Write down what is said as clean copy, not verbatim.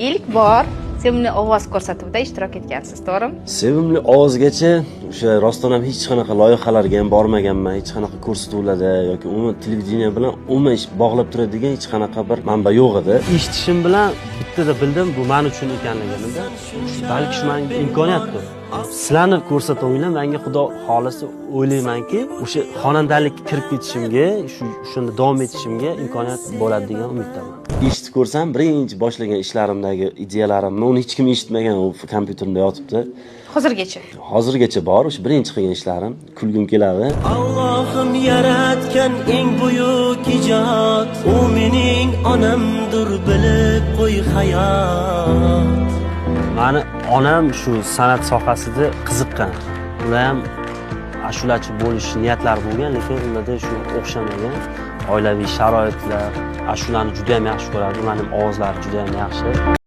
ilk bor sevimli ovoz ko'rsatuvida ishtirok etgansiz, to'g'rimi? Sevimli ovozgacha o'sha rostdan ham hech qanaqa loyihalarga ham bormaganman, hech qanaqa ko'rsatuvlarda yoki umuman televideniya bilan umuman ish bog'lab turadigan hech qanaqa bir manba yo'q edi. Eshitishim bilan bittada bildim bu men uchun ekanligini. Balki shu menga imkoniyatdir. Sizlarni ko'rsatuvinglar menga xudo xolisi o'ylaymanki, o'sha xonandalikka kirib ketishimga, shunda davom etishimga imkoniyat bo'ladi degan umiddaman. Eshitib ko'rsam, birinchi boshlagan ishlarimdagi ideyalarimni uni hech kim eshitmagan, u kompyuterimda yotibdi. Hozirgacha bor, o'sha birinchi qilgan ishlarim, kulgim keladi. Allohim yaratgan eng buyuk ijod, u mening onamdir, bilib qo'y hayot. Mani onam shu san'at sohasida qiziqqan. Ular ham ashulachi bo'lish niyatlari bo'lgan, lekin ularda shu o'xshamagan. Oilaviy sharoitlar, ashulani juda ham yaxshi ko'radi, ularning ovozlari juda ham yaxshi.